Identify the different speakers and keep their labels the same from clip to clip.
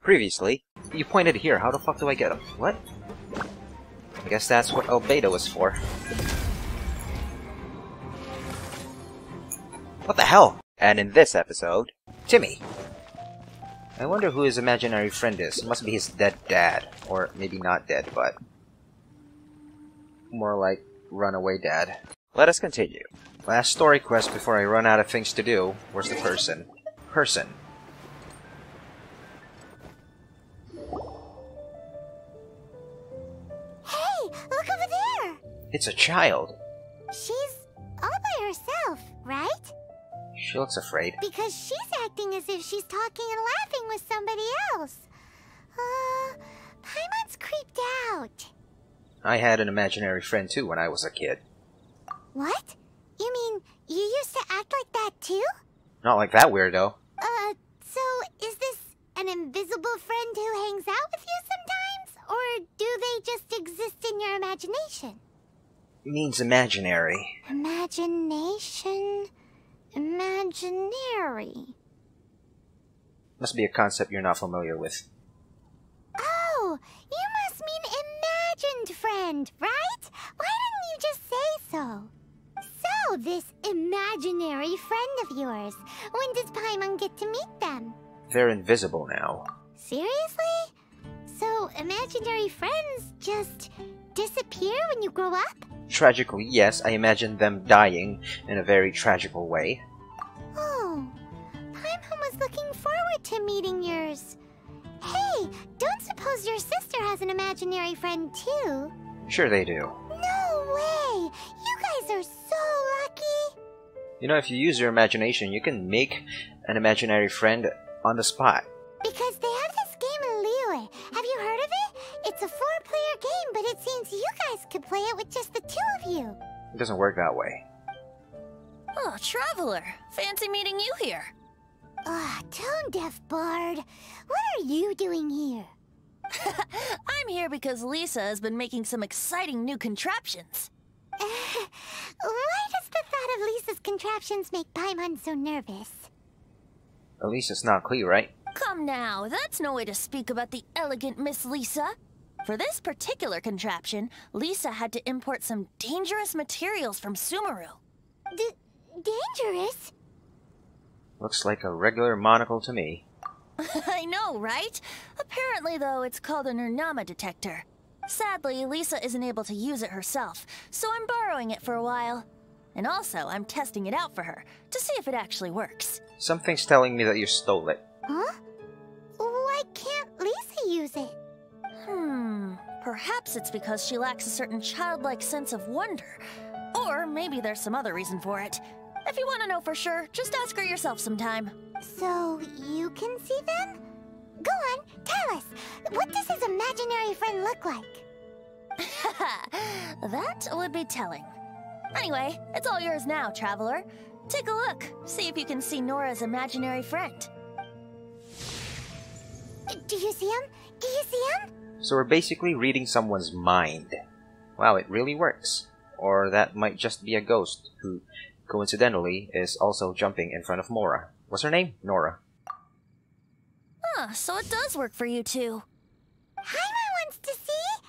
Speaker 1: Previously, you pointed here. How the fuck do I get him? What? I guess that's what Albedo is for. What the hell? And in this episode, Timmy. I wonder who his imaginary friend is. It must be his dead dad. Or maybe not dead, but more like runaway dad. Let us continue. Last story quest before I run out of things to do. Where's the person? Person.
Speaker 2: Hey, look over there!
Speaker 1: It's a child.
Speaker 2: She's all by herself, right?
Speaker 1: She looks afraid.
Speaker 2: Because she's acting as if she's talking and laughing with somebody else. Paimon's creeped out.
Speaker 1: I had an imaginary friend too when I was a kid.
Speaker 2: What? You mean you used to act like that too?
Speaker 1: Not like that weirdo.
Speaker 2: So is this an invisible friend who hangs out with you sometimes? Or do they just exist in your imagination?
Speaker 1: It means imaginary.
Speaker 2: Imagination... Imaginary.
Speaker 1: Must be a concept you're not familiar with.
Speaker 2: Oh, you must mean imagined friend, right? Why didn't you just say so? So, this imaginary friend of yours, when does Paimon get to meet them?
Speaker 1: They're invisible now.
Speaker 2: Seriously? So, imaginary friends just disappear when you grow up?
Speaker 1: Tragically, yes, I imagine them dying in a very tragical way.
Speaker 2: Oh, Paimon was looking forward to meeting yours. Hey, don't suppose your sister has an imaginary friend too?
Speaker 1: Sure they do.
Speaker 2: No way! You guys are so lucky!
Speaker 1: You know, if you use your imagination, you can make an imaginary friend on the spot.
Speaker 2: Because they have this game in Liyue. Have you heard of it? It's a 4-player game, but it seems you guys could play it with just the 2 of you.
Speaker 1: It doesn't work that way.
Speaker 3: Oh, Traveler. Fancy meeting you here.
Speaker 2: Tone-deaf bard. What are you doing here?
Speaker 3: I'm here because Lisa has been making some exciting new contraptions.
Speaker 2: Why does the thought of Lisa's contraptions make Paimon so nervous?
Speaker 1: At least it's not clear, right?
Speaker 3: Come now, that's no way to speak about the elegant Miss Lisa. For this particular contraption, Lisa had to import some dangerous materials from Sumeru.
Speaker 2: Dangerous?
Speaker 1: Looks like a regular monocle to me.
Speaker 3: I know, right? Apparently, though, it's called an Urnama detector. Sadly, Lisa isn't able to use it herself, so I'm borrowing it for a while. And also, I'm testing it out for her, to see if it actually works.
Speaker 1: Something's telling me that you stole it.
Speaker 2: Huh? Why can't Lisa use it?
Speaker 3: Perhaps it's because she lacks a certain childlike sense of wonder. Or maybe there's some other reason for it. If you want to know for sure, just ask her yourself sometime.
Speaker 2: So, you can see them? Go on, tell us. What does his imaginary friend look like?
Speaker 3: That would be telling. Anyway, it's all yours now, Traveler. Take a look, see if you can see Nora's imaginary friend.
Speaker 2: Do you see him? Do you see him?
Speaker 1: So we're basically reading someone's mind. Wow, it really works. Or that might just be a ghost who, coincidentally, is also jumping in front of Mora. What's her name? Nora.
Speaker 3: So it does work for you two.
Speaker 2: Paimon wants to see?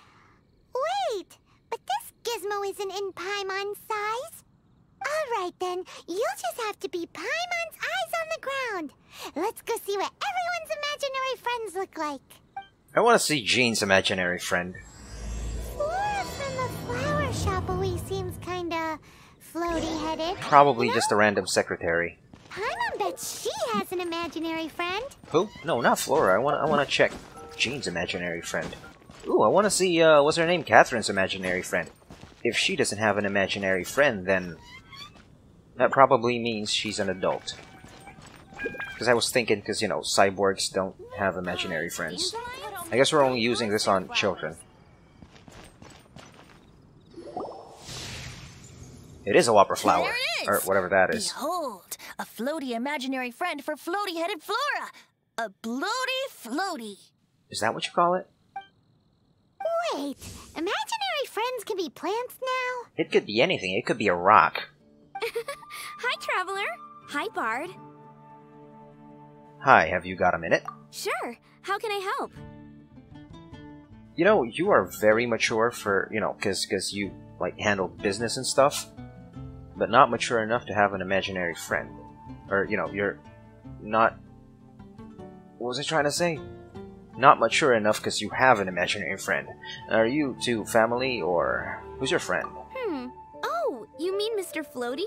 Speaker 2: Wait, but this gizmo isn't in Paimon's size. Alright then, you'll just have to be Paimon's eyes on the ground. Let's go see what everyone's imaginary friends look like.
Speaker 1: I want to see Jean's imaginary friend.
Speaker 2: Flora from the flower shop always seems kinda floaty-headed.
Speaker 1: Probably just a random secretary.
Speaker 2: Paimon bets she has an imaginary friend.
Speaker 1: Who? No, not Flora. I want to check Jean's imaginary friend. Ooh, I want to see, what's her name? Catherine's imaginary friend. If she doesn't have an imaginary friend, then that probably means she's an adult. Because I was thinking, because, you know, cyborgs don't have imaginary friends. I guess we're only using this on children. It is a whopper flower.
Speaker 3: There it is!
Speaker 1: Or whatever that is.
Speaker 3: Behold, a floaty imaginary friend for floaty-headed Flora. A bloaty floaty.
Speaker 1: Is that what you call it?
Speaker 2: Wait, imaginary friends can be plants now?
Speaker 1: It could be anything. It could be a rock.
Speaker 4: Hi, Traveler. Hi, Bard.
Speaker 1: Hi, have you got a minute?
Speaker 4: Sure. How can I help?
Speaker 1: You know, you are very mature for, you know, cause you, like, handle business and stuff, but not mature enough to have an imaginary friend. Or, you know, you're not... What was I trying to say? Not mature enough because you have an imaginary friend. Are you two family, or who's your friend?
Speaker 4: Oh, you mean Mr. Floaty?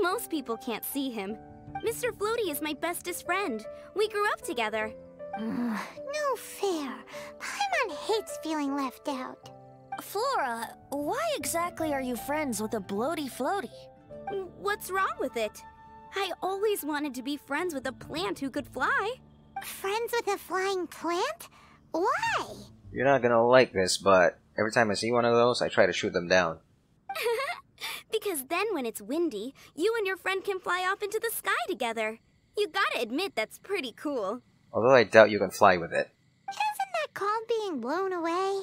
Speaker 4: Most people can't see him. Mr. Floaty is my bestest friend. We grew up together.
Speaker 2: No fair. Paimon hates feeling left out.
Speaker 3: Flora, why exactly are you friends with a bloaty floaty?
Speaker 4: What's wrong with it? I always wanted to be friends with a plant who could fly.
Speaker 2: Friends with a flying plant? Why?
Speaker 1: You're not gonna like this, but every time I see one of those, I try to shoot them down.
Speaker 4: Because then when it's windy, you and your friend can fly off into the sky together. You gotta admit that's pretty cool.
Speaker 1: Although I doubt you can fly with it.
Speaker 2: Isn't that called being blown away?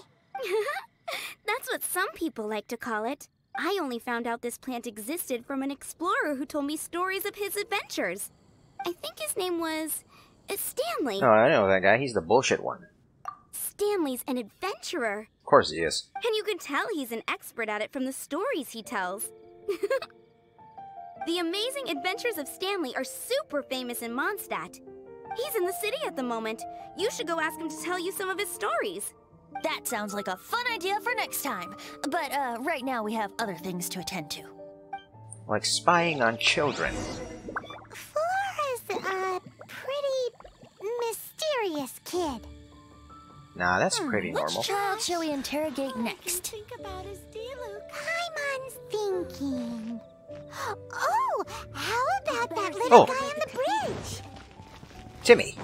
Speaker 4: That's what some people like to call it. I only found out this plant existed from an explorer who told me stories of his adventures. I think his name was... Stanley.
Speaker 1: Oh, I know that guy. He's the bullshit one.
Speaker 4: Stanley's an adventurer.
Speaker 1: Of course he is.
Speaker 4: And you can tell he's an expert at it from the stories he tells. The Amazing Adventures of Stanley are super famous in Mondstadt. He's in the city at the moment. You should go ask him to tell you some of his stories.
Speaker 3: That sounds like a fun idea for next time. But right now we have other things to attend to.
Speaker 1: Like spying on children.
Speaker 2: Flora's a pretty mysterious kid.
Speaker 1: Nah, that's pretty
Speaker 3: Which
Speaker 1: normal.
Speaker 3: child shall we interrogate next?
Speaker 2: Think about his deal. Paimon's thinking. Oh, how about that little guy on the bridge?
Speaker 1: Timmy!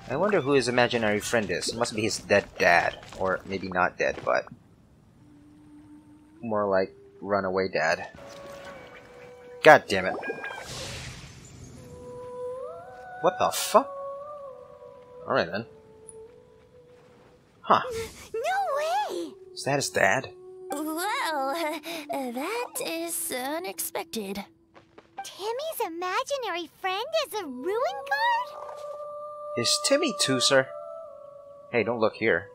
Speaker 1: I wonder who his imaginary friend is. It must be his dead dad. Or maybe not dead, but... more like runaway dad. God damn it. What the fuck? Alright then. Huh.
Speaker 2: No way!
Speaker 1: Is that his dad?
Speaker 3: Well, that is unexpected.
Speaker 2: Timmy's imaginary friend is a ruin guard?
Speaker 1: Is Timmy too, sir? Hey, don't look here.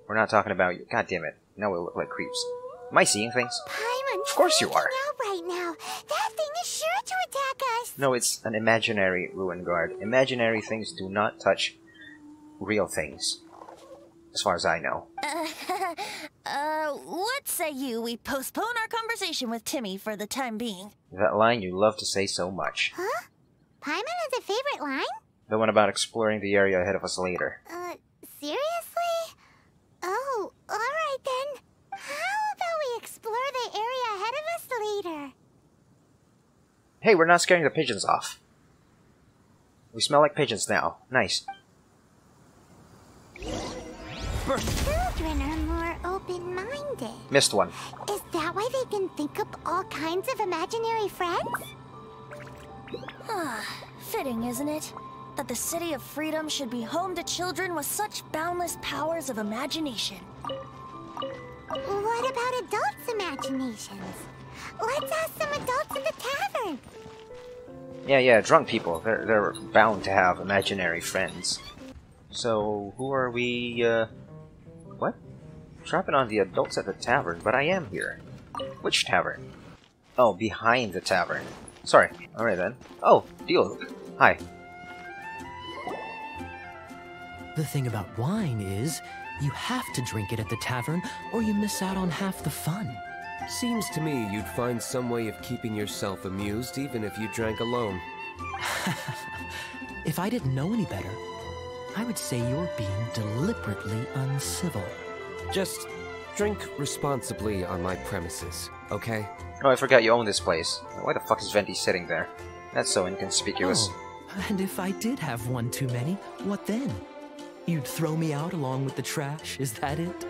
Speaker 1: We're not talking about you. God damn it. Now we look like creeps. Am I seeing things?
Speaker 2: Paimon's
Speaker 1: Of course you are.
Speaker 2: freaking out right now. That thing is sure to attack us.
Speaker 1: No, it's an imaginary ruin guard. Imaginary things do not touch real things. As far as I know.
Speaker 3: What say we postpone our conversation with Timmy for the time being?
Speaker 1: That line you love to say so much.
Speaker 2: Huh? Paimon has a favorite line?
Speaker 1: The one about exploring the area ahead of us later.
Speaker 2: Seriously? Oh, alright then. How about we explore the area ahead of us later?
Speaker 1: Hey, we're not scaring the pigeons off. We smell like pigeons now. Nice.
Speaker 2: Children are more open-minded.
Speaker 1: Missed one.
Speaker 2: Is that why they can think up all kinds of imaginary friends?
Speaker 3: Fitting, isn't it? That the City of Freedom should be home to children with such boundless powers of imagination.
Speaker 2: What about adults' imaginations? Let's ask some adults in the tavern.
Speaker 1: Yeah, drunk people. They're bound to have imaginary friends. So, who are we, what? Trapping on the adults at the tavern, but I am here. Which tavern? Oh, behind the tavern. Sorry. Alright then. Oh, Duel. Hi.
Speaker 5: The thing about wine is, you have to drink it at the tavern, or you miss out on half the fun.
Speaker 6: Seems to me you'd find some way of keeping yourself amused even if you drank alone.
Speaker 5: If I didn't know any better, I would say you're being deliberately uncivil.
Speaker 6: Just drink responsibly on my premises, okay?
Speaker 1: Oh, I forgot you own this place. Why the fuck is Venti sitting there? That's so inconspicuous.
Speaker 5: Oh, and if I did have one too many, what then? You'd throw me out along with the trash, is that it?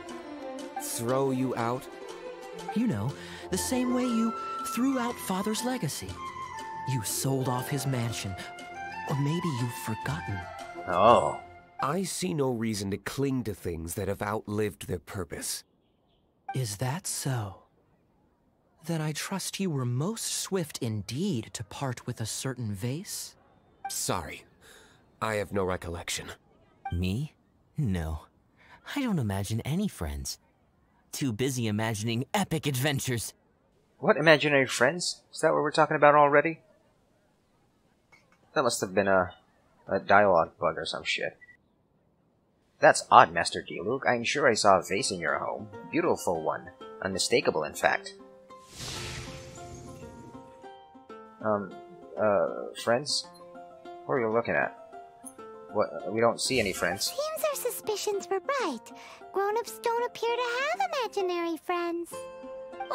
Speaker 6: Throw you out?
Speaker 5: You know, the same way you threw out Father's legacy. You sold off his mansion, or maybe you've forgotten.
Speaker 1: Oh.
Speaker 6: I see no reason to cling to things that have outlived their purpose.
Speaker 5: Is that so? Then I trust you were most swift indeed to part with a certain vase?
Speaker 6: Sorry. I have no recollection.
Speaker 5: Me? No. I don't imagine any friends. Too busy imagining epic adventures.
Speaker 1: What, imaginary friends? Is that what we're talking about already? That must have been a dialogue bug or some shit. That's odd, Master Diluc. I'm sure I saw a vase in your home. Beautiful one. Unmistakable, in fact. Friends? What are you looking at? What? We don't see any friends.
Speaker 2: Seems our suspicions were right. Grown-ups don't appear to have imaginary friends.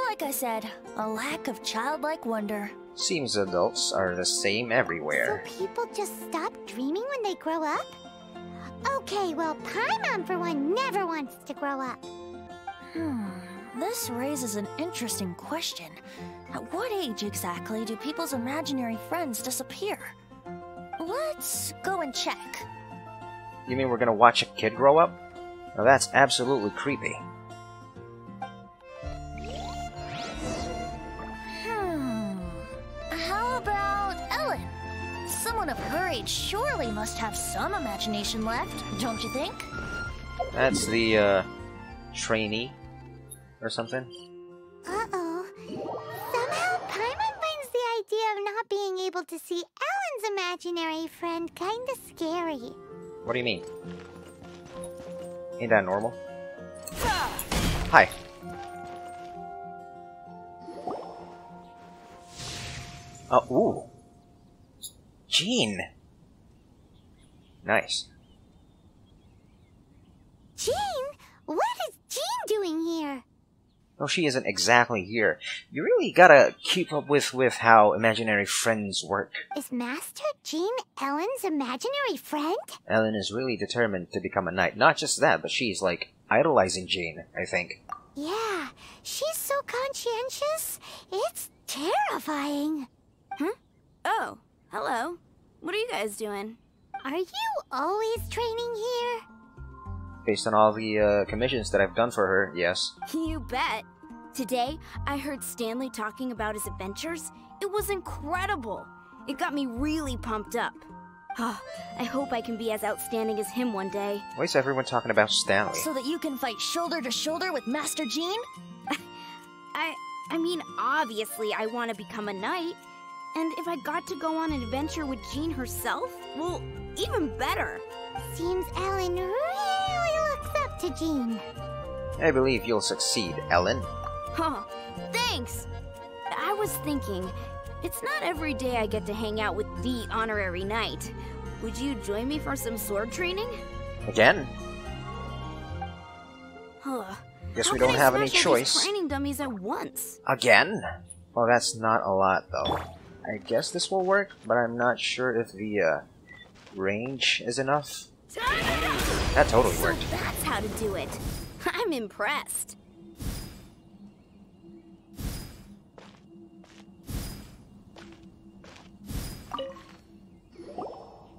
Speaker 3: Like I said, a lack of childlike wonder.
Speaker 1: Seems adults are the same everywhere.
Speaker 2: So people just stop dreaming when they grow up? Okay, well, Paimon, for one, never wants to grow up.
Speaker 3: This raises an interesting question. At what age exactly do people's imaginary friends disappear? Let's go and check.
Speaker 1: You mean we're gonna watch a kid grow up? Now that's absolutely creepy.
Speaker 3: How about Ellen? Someone of her age surely must have some imagination left, don't you think?
Speaker 1: That's the, trainee or something?
Speaker 2: Uh-oh. Somehow Paimon finds the idea of not being able to see Ellen's imaginary friend kinda scary.
Speaker 1: What do you mean? Ain't that normal? Hi. Oh, ooh. Jean. Nice.
Speaker 2: Jean? What is Jean doing here?
Speaker 1: No, she isn't exactly here. You really gotta keep up with how imaginary friends work.
Speaker 2: Is Master Jean Ellen's imaginary friend?
Speaker 1: Ellen is really determined to become a knight. Not just that, but she's, like, idolizing Jean, I think.
Speaker 2: Yeah, she's so conscientious. It's terrifying.
Speaker 4: Huh? Oh, hello. What are you guys doing?
Speaker 2: Are you always training here?
Speaker 1: Based on all the commissions that I've done for her, yes.
Speaker 4: You bet. Today, I heard Stanley talking about his adventures. It was incredible. It got me really pumped up. I hope I can be as outstanding as him one day.
Speaker 1: Why is everyone talking about Stanley?
Speaker 3: So that you can fight shoulder to shoulder with Master Jean?
Speaker 4: I mean, obviously I want to become a knight. And if I got to go on an adventure with Jean herself, well, even better.
Speaker 2: Seems Ellen really looks up to Jean.
Speaker 1: I believe you'll succeed, Ellen.
Speaker 4: Oh, thanks. I was thinking, it's not every day I get to hang out with the honorary knight. Would you join me for some sword training?
Speaker 1: Again? Guess we don't have any choice.
Speaker 4: Training dummies at once.
Speaker 1: Again? Well, that's not a lot, though. I guess this will work, but I'm not sure if the, range is enough. That totally worked.
Speaker 4: So that's how to do it. I'm impressed.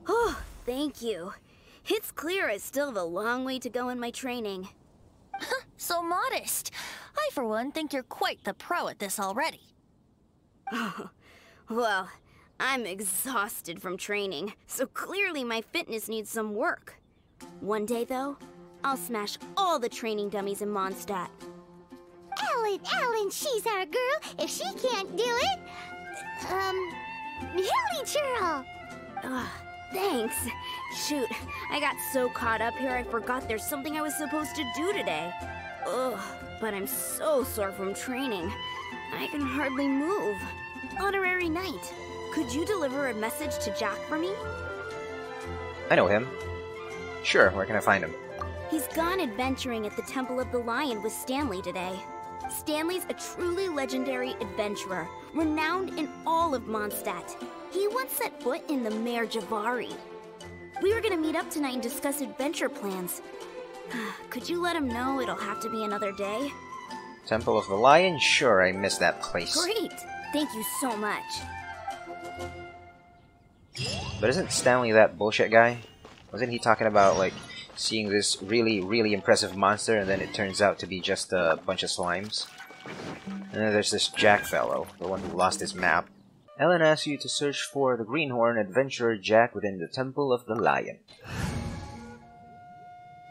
Speaker 4: Oh, thank you. It's clear I still have a long way to go in my training.
Speaker 3: So modest. I, for one, think you're quite the pro at this already.
Speaker 4: Well, I'm exhausted from training, so clearly my fitness needs some work. One day, though, I'll smash all the training dummies in Mondstadt.
Speaker 2: Ellen, she's our girl. If she can't do it, Hilly Churl.
Speaker 4: Thanks. Shoot, I got so caught up here I forgot there's something I was supposed to do today. Ugh, but I'm so sore from training. I can hardly move. Honorary Knight, could you deliver a message to Jack for me?
Speaker 1: I know him. Sure, where can I find him?
Speaker 4: He's gone adventuring at the Temple of the Lion with Stanley today. Stanley's a truly legendary adventurer, renowned in all of Mondstadt. He once set foot in the Mare Javari. We were gonna meet up tonight and discuss adventure plans. Could you let him know it'll have to be another day?
Speaker 1: Temple of the Lion? Sure, I missed that place.
Speaker 4: Great! Thank you so much.
Speaker 1: But isn't Stanley that bullshit guy? Wasn't he talking about, like, seeing this really, really impressive monster and then it turns out to be just a bunch of slimes? And then there's this Jack fellow, the one who lost his map. Ellen asks you to search for the Greenhorn adventurer Jack within the Temple of the Lion.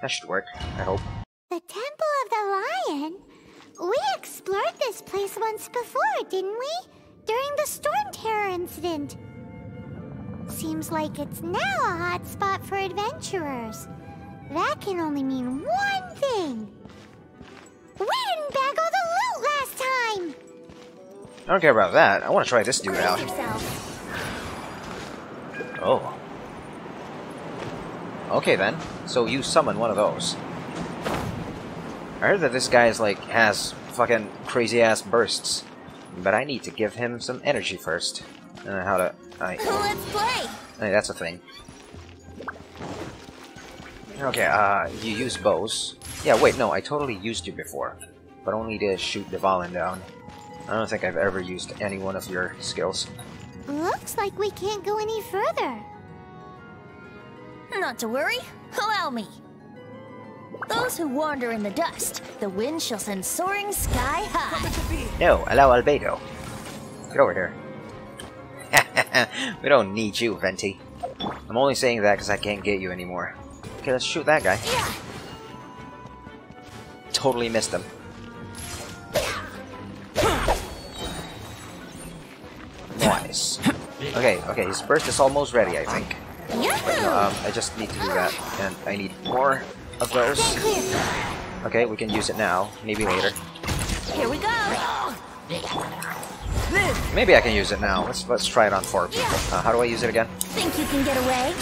Speaker 1: That should work, I hope.
Speaker 2: The Temple of the Lion? We explored this place once before, didn't we? During the Storm Terror incident. Seems like it's now a hot spot for adventurers. That can only mean one thing. We didn't bag all the loot last time!
Speaker 1: I don't care about that. I want to try this dude out. Oh. Okay then. So you summon one of those. I heard that this guy is like has fucking crazy ass bursts, but I need to give him some energy first. I don't know how to.
Speaker 3: Let's play.
Speaker 1: Hey, that's a thing. Okay, you use bows. Yeah, wait, no, I totally used you before, but only to shoot the Valen down. I don't think I've ever used any one of your skills.
Speaker 2: Looks like we can't go any further.
Speaker 3: Not to worry. Allow me. Those who wander in the dust, the wind shall send soaring sky high.
Speaker 1: No, allow Albedo. Get over here. We don't need you, Venti. I'm only saying that because I can't get you anymore. Okay, let's shoot that guy.
Speaker 3: Yeah.
Speaker 1: Totally missed him. Nice. Okay, his burst is almost ready, I think. Wait, no, I just need to do that, and I need more of those. Okay, we can use it now, maybe later.
Speaker 3: Here we go.
Speaker 1: Maybe I can use it now. Let's try it on 4 people. How do I use it again?
Speaker 3: Think you can get away?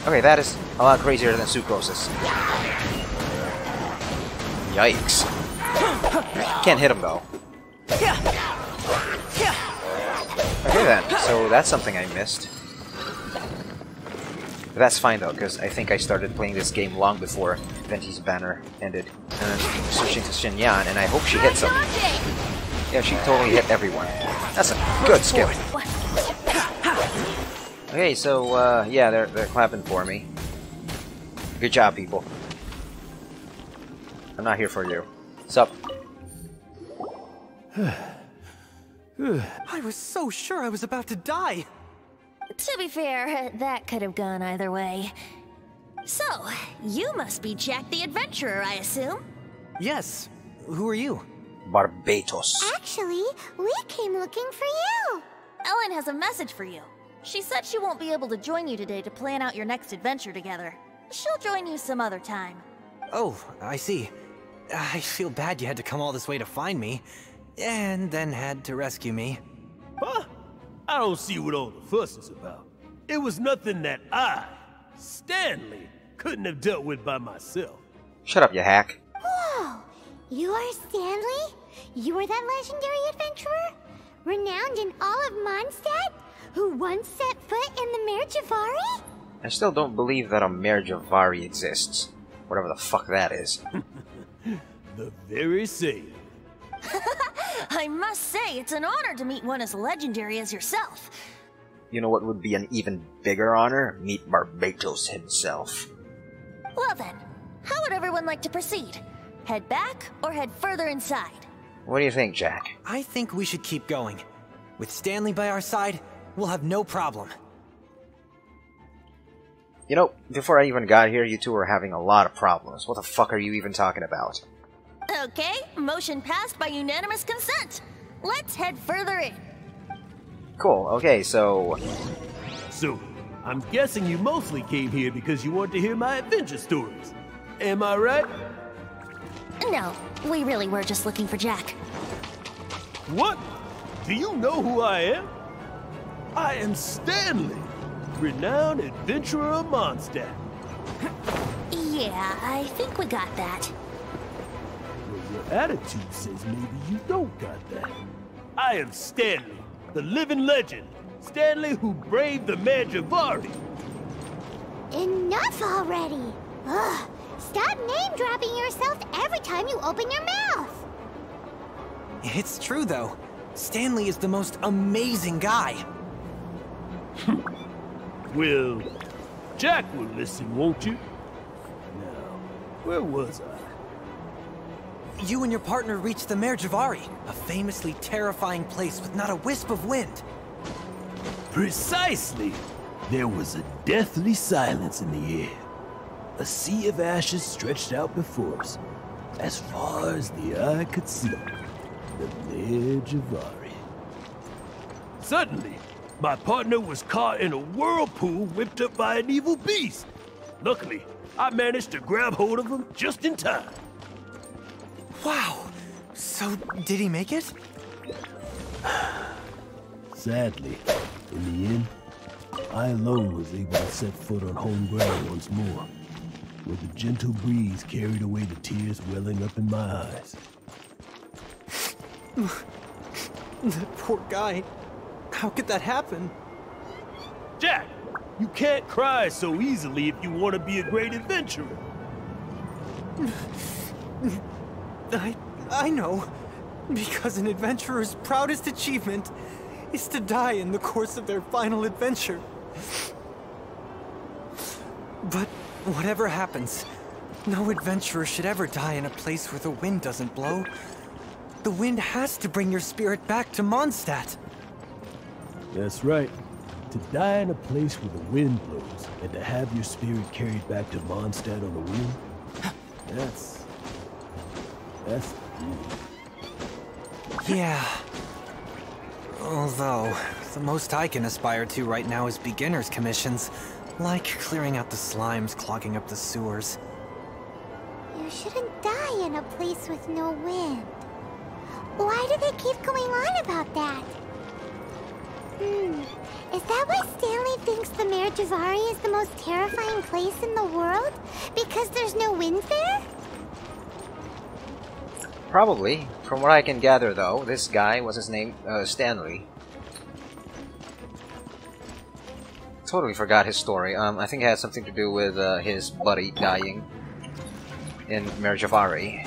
Speaker 1: Okay, that is a lot crazier than Sucrose's. Yikes. Can't hit him though. Okay then, so that's something I missed. But that's fine though, because I think I started playing this game long before Venti's banner ended. And I'm switching to Xinyan, and I hope she hits him. Yeah, she totally hit everyone. That's a good skill. Okay, so, yeah, they're clapping for me. Good job, people. I'm not here for you. Sup?
Speaker 7: I was so sure I was about to die.
Speaker 3: To be fair, that could have gone either way. So, you must be Jack the Adventurer, I assume?
Speaker 7: Yes. Who are you?
Speaker 1: Barbatos.
Speaker 2: Actually, we came looking for you.
Speaker 3: Ellen has a message for you. She said she won't be able to join you today to plan out your next adventure together. She'll join you some other time.
Speaker 7: Oh, I see. I feel bad you had to come all this way to find me, and then had to rescue me.
Speaker 8: Huh? I don't see what all the fuss is about. It was nothing that I, Stanley, couldn't have dealt with by myself.
Speaker 1: Shut up, you hack.
Speaker 2: Whoa! You are Stanley? You are that legendary adventurer? Renowned in all of Mondstadt? Who once set foot in the Mare Javari?
Speaker 1: I still don't believe that a Mare Javari exists. Whatever the fuck that is.
Speaker 8: The very same.
Speaker 3: I must say, it's an honor to meet one as legendary as yourself.
Speaker 1: You know what would be an even bigger honor? Meet Barbatos himself.
Speaker 3: Well then, how would everyone like to proceed? Head back or head further inside?
Speaker 1: What do you think, Jack?
Speaker 7: I think we should keep going. With Stanley by our side, we'll have no problem.
Speaker 1: You know, before I even got here, you two were having a lot of problems. What the fuck are you even talking about?
Speaker 3: Okay, motion passed by unanimous consent. Let's head further in.
Speaker 1: Cool, okay, so...
Speaker 8: So, I'm guessing you mostly came here because you want to hear my adventure stories. Am I right?
Speaker 3: No, we really were just looking for Jack.
Speaker 8: What? Do you know who I am? I am Stanley, renowned adventurer of Mondstadt.
Speaker 3: Yeah, I think we got that.
Speaker 8: Well, your attitude says maybe you don't got that. I am Stanley, the living legend. Stanley who braved the Mare Javari.
Speaker 2: Enough already! Ugh! Stop name-dropping yourself every time you open your mouth!
Speaker 7: It's true, though. Stanley is the most amazing guy.
Speaker 8: Well, Jack will listen, won't you? Now, where was I?
Speaker 7: you and your partner reached the Mare Javari, a famously terrifying place with not a wisp of wind.
Speaker 8: Precisely. There was a deathly silence in the air. A sea of ashes stretched out before us, as far as the eye could see. The Mare Javari. Suddenly, my partner was caught in a whirlpool whipped up by an evil beast. Luckily, I managed to grab hold of him just in time.
Speaker 7: Wow. So, did he make it?
Speaker 8: Sadly, in the end, I alone was able to set foot on home ground once more, where the gentle breeze carried away the tears welling up in my eyes.
Speaker 7: That poor guy. How could that happen?
Speaker 8: Jack, you can't cry so easily if you want to be a great adventurer.
Speaker 7: I know. Because an adventurer's proudest achievement is to die in the course of their final adventure. But whatever happens, no adventurer should ever die in a place where the wind doesn't blow. The wind has to bring your spirit back to Mondstadt.
Speaker 8: That's right. To die in a place where the wind blows, and to have your spirit carried back to Mondstadt on the wind, that's
Speaker 7: Yeah. Although, the most I can aspire to right now is beginner's commissions, like clearing out the slimes clogging up the sewers.
Speaker 2: You shouldn't die in a place with no wind. Why do they keep going on about that? Is that why Stanley thinks the Mare Javari is the most terrifying place in the world? Because there's no wind there?
Speaker 1: Probably. From what I can gather, though, this guy, what's his name? Stanley. Totally forgot his story. I think it had something to do with his buddy dying in Mare Javari.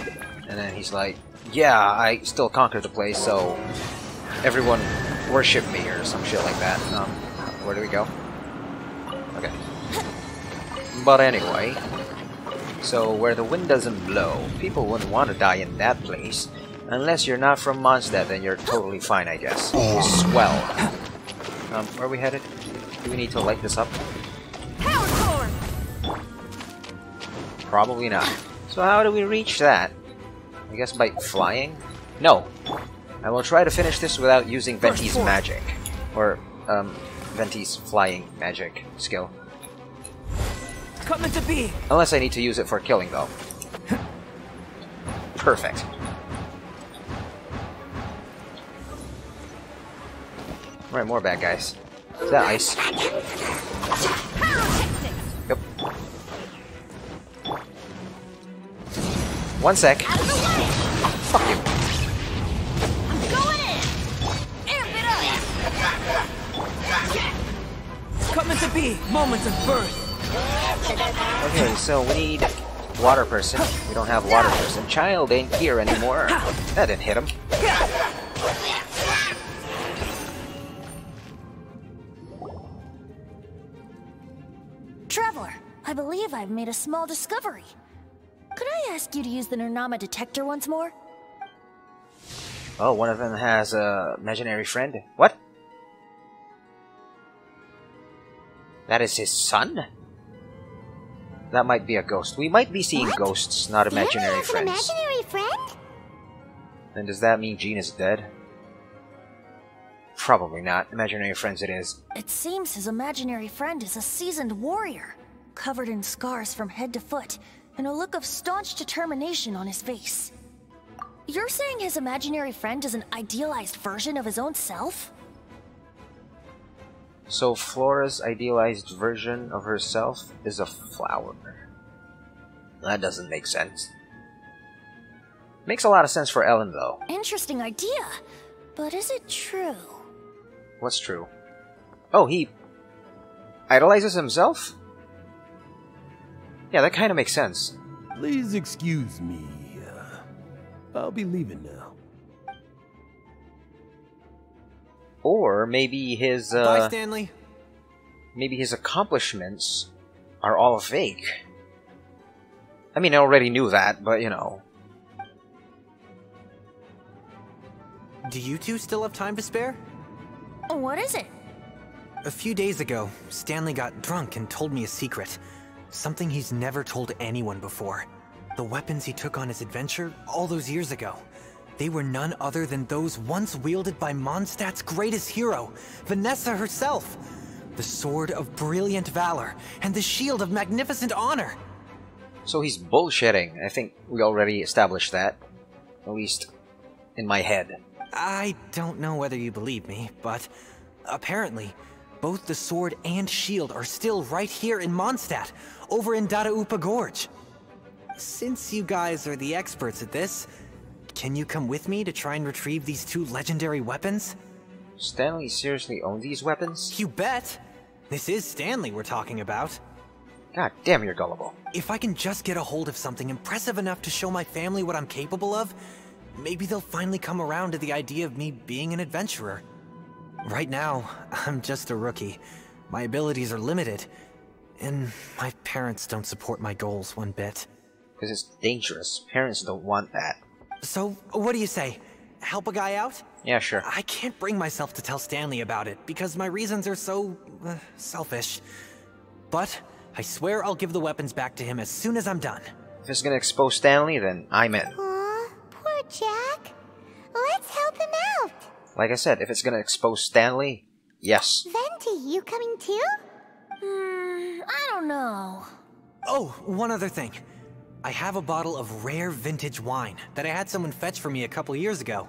Speaker 1: And then he's like, yeah, I still conquered the place, so everyone worship me or some shit like that. Where do we go? Okay. But anyway, so where the wind doesn't blow, people wouldn't want to die in that place. Unless you're not from Mondstadt, then you're totally fine, I guess. Swell. Where are we headed? Do we need to light this up? Probably not. So how do we reach that? I guess by flying? No. I will try to finish this without using Venti's magic. Or, Venti's flying magic skill.
Speaker 7: Coming to be.
Speaker 1: Unless I need to use it for killing, though. Perfect. Right, more bad guys. Is that ice? Yep. 1 sec. Fuck you.
Speaker 7: Coming to be. Moments of birth.
Speaker 1: Okay, so we need water person. We don't have water person. Child ain't here anymore. That didn't hit him.
Speaker 3: Traveler, I believe I've made a small discovery. Could I ask you to use the Nernama detector once more?
Speaker 1: Oh, one of them has a imaginary friend. What? That is his son? That might be a ghost. We might be seeing ghosts, not imaginary friends.
Speaker 2: An imaginary friend?
Speaker 1: Then does that mean Jean is dead? Probably not. Imaginary friends it is.
Speaker 3: It seems his imaginary friend is a seasoned warrior, covered in scars from head to foot, and a look of staunch determination on his face. You're saying his imaginary friend is an idealized version of his own self?
Speaker 1: So Flora's idealized version of herself is a flower. That doesn't make sense. Makes a lot of sense for Ellen, though.
Speaker 3: Interesting idea, but is it true?
Speaker 1: What's true? Oh, he idolizes himself? Yeah, that kind of makes sense.
Speaker 8: Please excuse me. I'll be leaving now.
Speaker 1: Or maybe his
Speaker 7: Bye, Stanley.
Speaker 1: maybe his accomplishments are all fake. I mean, I already knew that, but you know.
Speaker 7: Do you two still have time to spare?
Speaker 3: What is it?
Speaker 7: A few days ago, Stanley got drunk and told me a secret. Something he's never told anyone before. The weapons he took on his adventure all those years ago. They were none other than those once wielded by Mondstadt's greatest hero, Vanessa herself. The Sword of Brilliant Valor and the Shield of Magnificent Honor.
Speaker 1: So he's bullshitting. I think we already established that. At least in my head.
Speaker 7: I don't know whether you believe me, but apparently, both the sword and shield are still right here in Mondstadt, over in Dadaupa Gorge. Since you guys are the experts at this, can you come with me to try and retrieve these two legendary weapons?
Speaker 1: Stanley seriously owned these weapons?
Speaker 7: You bet! This is Stanley we're talking about.
Speaker 1: God damn, you're gullible.
Speaker 7: If I can just get a hold of something impressive enough to show my family what I'm capable of, maybe they'll finally come around to the idea of me being an adventurer. Right now, I'm just a rookie. My abilities are limited, and my parents don't support my goals one bit.
Speaker 1: Because it's dangerous. Parents don't want that.
Speaker 7: So, what do you say? Help a guy out?
Speaker 1: Yeah, sure.
Speaker 7: I can't bring myself to tell Stanley about it, because my reasons are so, selfish. But I swear I'll give the weapons back to him as soon as I'm done.
Speaker 1: If it's gonna expose Stanley, then I'm in.
Speaker 2: Aw, poor Jack. Let's help him out.
Speaker 1: Like I said, if it's gonna expose Stanley, yes.
Speaker 2: Venti, you coming too?
Speaker 3: I don't know.
Speaker 7: Oh, one other thing. I have a bottle of rare vintage wine that I had someone fetch for me a couple years ago.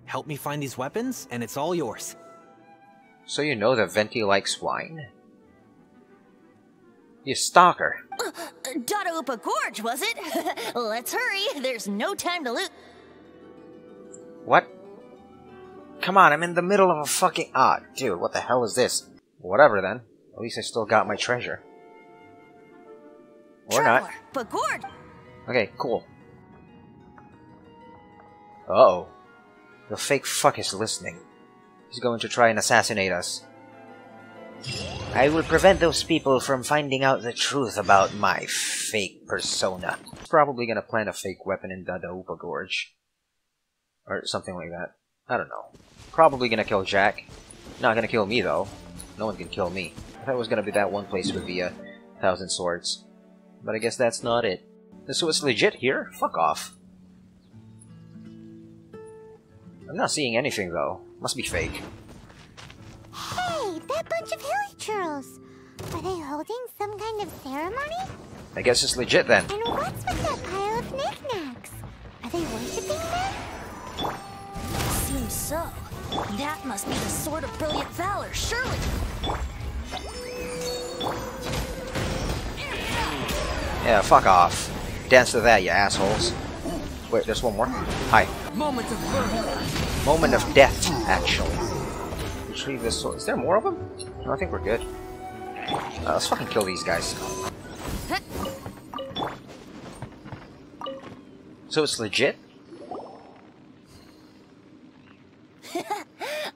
Speaker 7: Help me find these weapons, and it's all yours.
Speaker 1: So you know that Venti likes wine? You stalker.
Speaker 3: Dadaupa Gorge, was it? Let's hurry. There's no time to lose.
Speaker 1: What? Come on, I'm in the middle of a fucking... Ah, dude, what the hell is this? Whatever then. At least I still got my treasure. Or
Speaker 3: Traveler,
Speaker 1: not.
Speaker 3: but Gorge.
Speaker 1: Okay, cool. Uh-oh. The fake fuck is listening. He's going to try and assassinate us. I will prevent those people from finding out the truth about my fake persona. He's probably gonna plant a fake weapon in Dadaupa Gorge. Or something like that. I don't know. Probably gonna kill Jack. Not gonna kill me, though. No one can kill me. I thought it was gonna be that one place with the 1,000 swords. But I guess that's not it. So it's legit here? Fuck off. I'm not seeing anything, though. Must be fake.
Speaker 2: Hey, that bunch of hilly churls. Are they holding some kind of ceremony?
Speaker 1: I guess it's legit, then.
Speaker 2: And what's with that pile of knickknacks? Are they worshipping them?
Speaker 3: Seems so. That must be the Sword of Brilliant Valor, surely.
Speaker 1: Yeah, fuck off. Dance to that, you assholes. Wait, there's one more. Hi.
Speaker 5: Moment of birth.
Speaker 1: Moment of death, actually. Retrieve this sword. Is there more of them? No, I think we're good. Let's fucking kill these guys. So it's legit?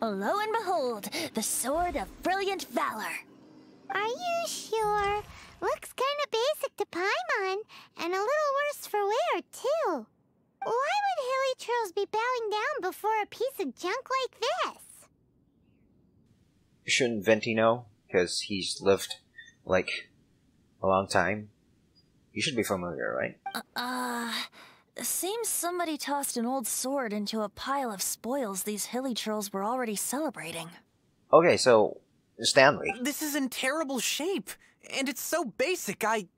Speaker 3: Lo and behold, the Sword of Brilliant Valor.
Speaker 2: Are you sure? Looks kinda basic to Paimon, and a little worse for wear, too. Why would hilly churls be bowing down before a piece of junk like this?
Speaker 1: Shouldn't Venti know? Because he's lived, like, a long time. You should be familiar, right?
Speaker 3: Seems somebody tossed an old sword into a pile of spoils these hilly churls were already celebrating.
Speaker 1: Okay, so, Stanley.
Speaker 7: This is in terrible shape, and it's so basic, I'm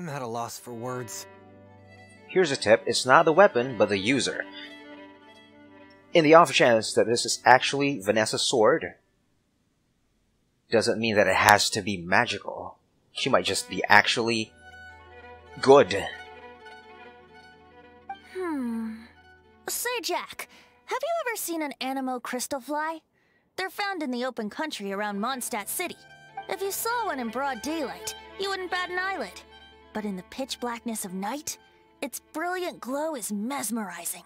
Speaker 7: at a loss for words.
Speaker 1: Here's a tip, it's not the weapon, but the user. In the off chance that this is actually Vanessa's sword, doesn't mean that it has to be magical. She might just be actually good.
Speaker 3: Say, Jack, have you ever seen an Anemo crystal fly? They're found in the open country around Mondstadt City. If you saw one in broad daylight, you wouldn't bat an eyelid. But in the pitch blackness of night, its brilliant glow is mesmerizing.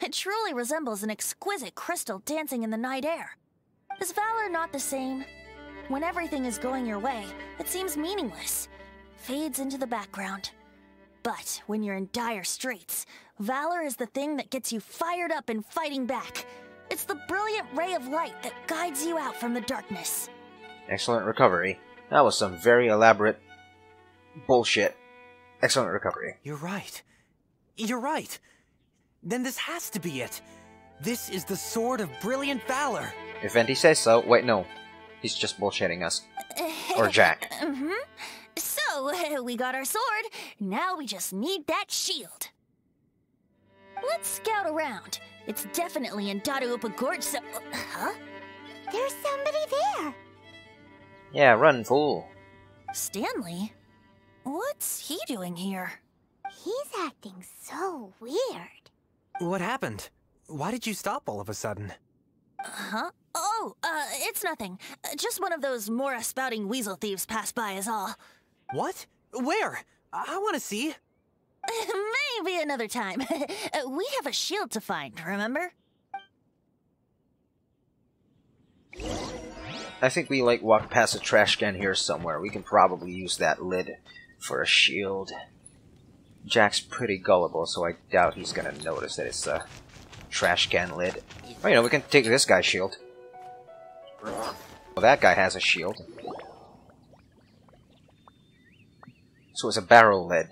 Speaker 3: It truly resembles an exquisite crystal dancing in the night air. Is valor not the same? When everything is going your way, it seems meaningless, fades into the background. But when you're in dire straits, valor is the thing that gets you fired up and fighting back. It's the brilliant ray of light that guides you out from the darkness.
Speaker 1: Excellent recovery. That was some very elaborate bullshit. Excellent recovery.
Speaker 7: You're right. You're right. Then this has to be it. This is the Sword of Brilliant Valor.
Speaker 1: If Venti says so. Wait, no. He's just bullshitting us. Or Jack.
Speaker 3: So, we got our sword. Now we just need that shield. Let's scout around. It's definitely in Dadaupa Gorge, so... Huh?
Speaker 2: There's somebody there.
Speaker 1: Yeah, run, fool.
Speaker 3: Stanley? What's he doing here?
Speaker 2: He's acting so weird.
Speaker 7: What happened? Why did you stop all of a sudden?
Speaker 3: Huh? Oh, it's nothing. Just one of those Mora-spouting weasel thieves passed by is all.
Speaker 7: What? Where? I want to see.
Speaker 3: Maybe another time. We have a shield to find, remember?
Speaker 1: I think we, like, walked past a trash can here somewhere. We can probably use that lid for a shield. Jack's pretty gullible, so I doubt he's gonna notice that it's a trash can lid. Oh, you know, we can take this guy's shield. Well, that guy has a shield. So it's a barrel lid.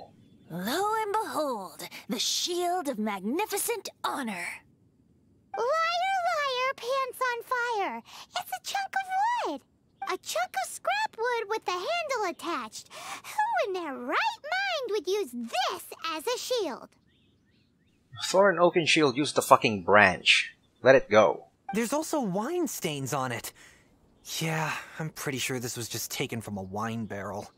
Speaker 3: Lo and behold, the shield of magnificent honor.
Speaker 2: Liar, liar, pants on fire. It's a chunk of wood. A chunk of scrap wood with the handle attached. Who in their right mind would use this as a shield?
Speaker 1: For an oaken shield, use the fucking branch. Let it go.
Speaker 7: There's also wine stains on it. Yeah, I'm pretty sure this was just taken from a wine barrel.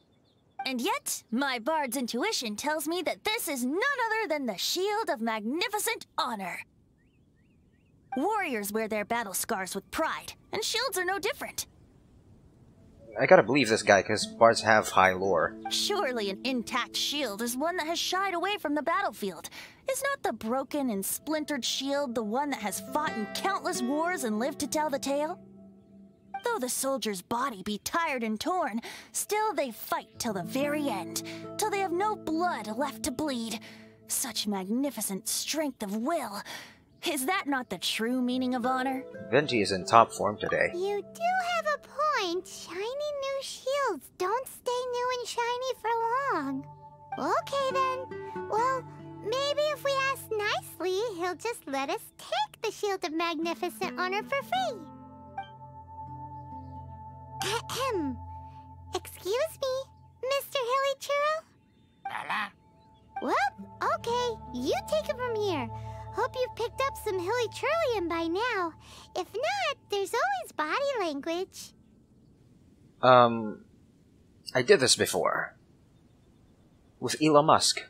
Speaker 3: And yet, my bard's intuition tells me that this is none other than the shield of magnificent honor. Warriors wear their battle scars with pride, and shields are no different.
Speaker 1: I gotta believe this guy, because bards have high lore.
Speaker 3: Surely an intact shield is one that has shied away from the battlefield. Is not the broken and splintered shield the one that has fought in countless wars and lived to tell the tale? Though the soldier's body be tired and torn, still they fight till the very end, till they have no blood left to bleed. Such magnificent strength of will. Is that not the true meaning of honor?
Speaker 1: Venti is in top form today.
Speaker 2: You do have a point. Shiny new shields don't stay new and shiny for long. Okay then. Well, maybe if we ask nicely, he'll just let us take the Shield of Magnificent Honor for free. Ahem. Excuse me, Mr. Hilly Churl? Well, okay. You take it from here. Hope you've picked up some Hilly Churlian by now. If not, there's always body language.
Speaker 1: I did this before. With Elon Musk.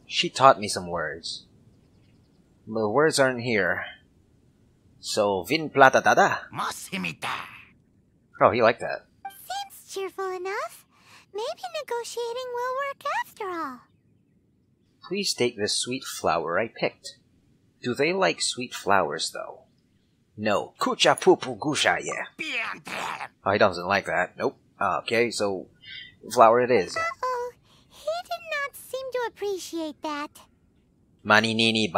Speaker 1: She taught me some words. The words aren't here. So, vin plata tada. Oh, he liked that.
Speaker 2: Seems cheerful enough. Maybe negotiating will work after all.
Speaker 1: Please take this sweet flower I picked. Do they like sweet flowers, though? No. Kucha pupu gusha, yeah. Oh, he doesn't like that. Nope. Okay, so flower it is.
Speaker 2: Uh-oh. He did not seem to appreciate that.
Speaker 1: Maninini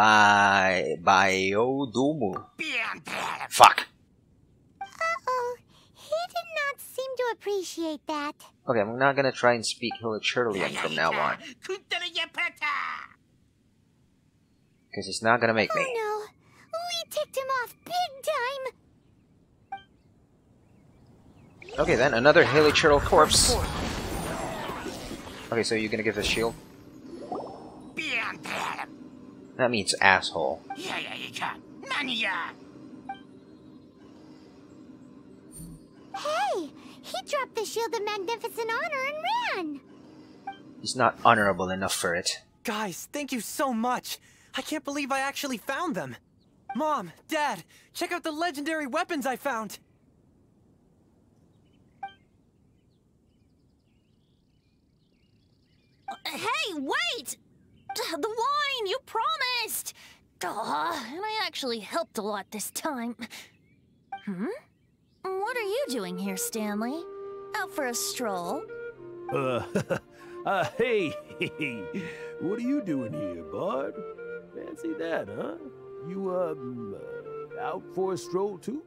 Speaker 1: Bayodumu. Fuck.
Speaker 2: Uh-oh. He did not seem to appreciate that.
Speaker 1: Okay, I'm not gonna try and speak Hilichurlian from now on. Because he's not gonna make me.
Speaker 2: Oh no. We ticked him off big time.
Speaker 1: Okay then, another Hilichurl corpse. Okay, so you're gonna give this shield? That means asshole.
Speaker 2: Hey! He dropped the Shield of Magnificent Honor and ran!
Speaker 1: He's not honorable enough for it.
Speaker 7: Guys, thank you so much! I can't believe I actually found them! Mom, Dad, check out the legendary weapons I found!
Speaker 3: Hey, wait! The wine, you promised! And I actually helped a lot this time. What are you doing here, Stanley? Out for a stroll?
Speaker 8: Hey, what are you doing here, Bard? Fancy that, huh? You, out for a stroll too?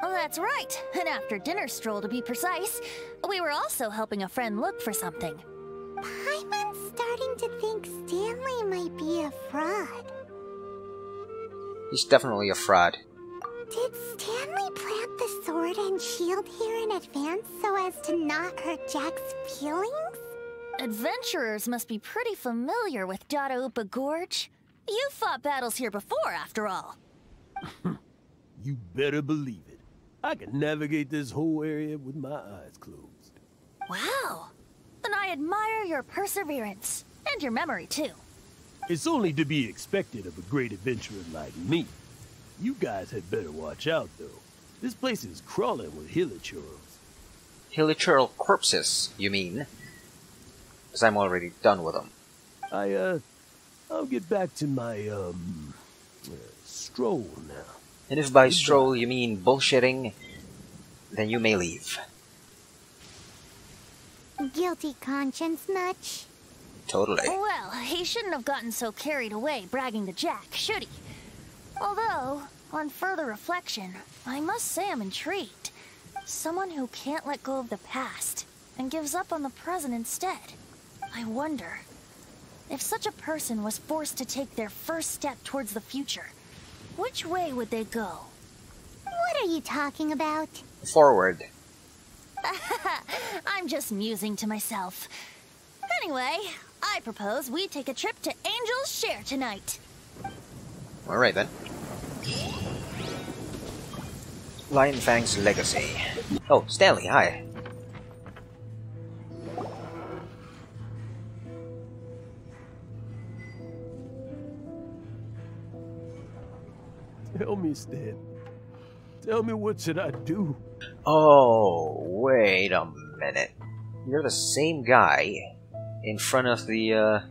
Speaker 3: Oh, that's right. An after-dinner stroll, to be precise. We were also helping a friend look for something.
Speaker 2: Paimon's starting to think Stanley might be a fraud.
Speaker 1: He's definitely a fraud.
Speaker 2: Did Stanley plant the sword and shield here in advance so as to not hurt Jack's feelings?
Speaker 3: Adventurers must be pretty familiar with Dadaupa Gorge. You fought battles here before, after all.
Speaker 8: You better believe it. I can navigate this whole area with my eyes closed.
Speaker 3: Wow. Then I admire your perseverance. And your memory, too.
Speaker 8: It's only to be expected of a great adventurer like me. You guys had better watch out, though. This place is crawling with hilichurls.
Speaker 1: Hilichurl corpses, you mean? Because I'm already done with them.
Speaker 8: I'll get back to my, stroll now.
Speaker 1: And if by stroll you mean bullshitting, then you may leave.
Speaker 2: Guilty conscience much?
Speaker 1: Totally.
Speaker 3: Well, he shouldn't have gotten so carried away bragging to Jack, should he? Although, on further reflection, I must say I'm intrigued. Someone who can't let go of the past and gives up on the present instead. I wonder, if such a person was forced to take their first step towards the future, which way would they go?
Speaker 2: What are you talking about?
Speaker 1: Forward.
Speaker 3: I'm just musing to myself. Anyway, I propose we take a trip to Angel's Share tonight.
Speaker 1: Alright then. Lion Fang's Legacy. Oh, Stanley, hi.
Speaker 8: Tell me, Stan. Tell me, what should I do?
Speaker 1: Oh, wait a minute. You're the same guy in front of the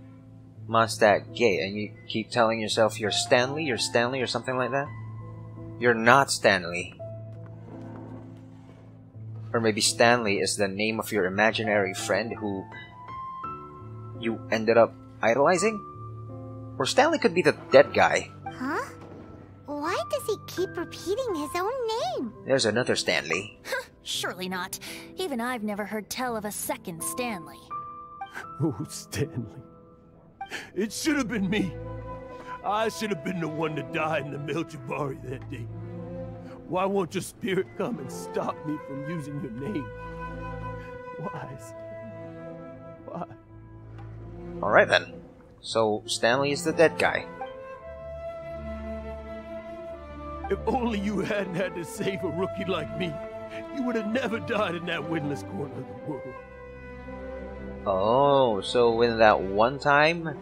Speaker 1: Mondstadt gate, and you keep telling yourself you're Stanley, or something like that? You're not Stanley. Or maybe Stanley is the name of your imaginary friend who you ended up idolizing? Or Stanley could be the dead guy.
Speaker 2: Huh? Why does he keep repeating his own name?
Speaker 1: There's another Stanley.
Speaker 3: Surely not. Even I've never heard tell of a second Stanley.
Speaker 8: Oh, Stanley. It should have been me. I should have been the one to die in the Melchivari that day. Why won't your spirit come and stop me from using your name? Why, Stanley? Why?
Speaker 1: Alright then. So, Stanley is the dead guy.
Speaker 8: If only you hadn't had to save a rookie like me, you would have never died in that windless corner of the world.
Speaker 1: Oh, so in that one time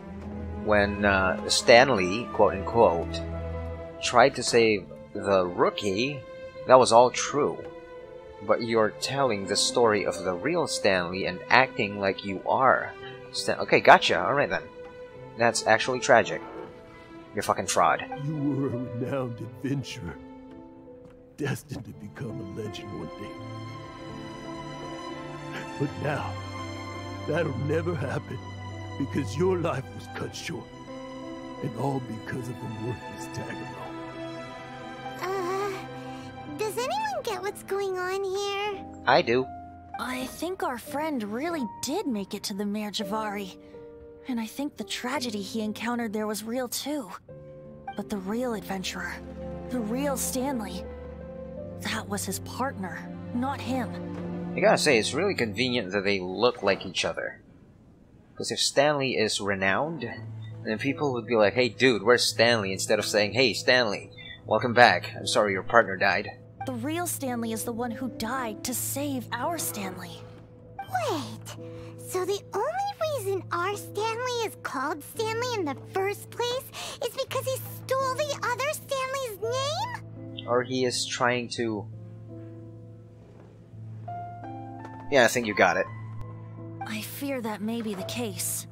Speaker 1: when Stanley, quote-unquote, tried to save the rookie, that was all true. But you're telling the story of the real Stanley and acting like you are. Okay, gotcha. Alright then. That's actually tragic. You're a fucking fraud.
Speaker 8: You were a renowned adventurer, destined to become a legend one day. But now, that'll never happen, because your life was cut short, and all because of a worthless tag-along.
Speaker 2: Does anyone get what's going on here?
Speaker 1: I do.
Speaker 3: I think our friend really did make it to the Merjavari. And I think the tragedy he encountered there was real too. But the real adventurer, the real Stanley, that was his partner, not him.
Speaker 1: I gotta say, it's really convenient that they look like each other. Because if Stanley is renowned, then people would be like, hey dude, where's Stanley? Instead of saying, hey Stanley, welcome back. I'm sorry your partner died.
Speaker 3: The real Stanley is the one who died to save our Stanley.
Speaker 2: Wait, so the only reason our Stanley is called Stanley in the first place is because he stole the other Stanley's name?
Speaker 1: Or he is trying to... Yeah, I think you got it.
Speaker 3: I fear that may be the case.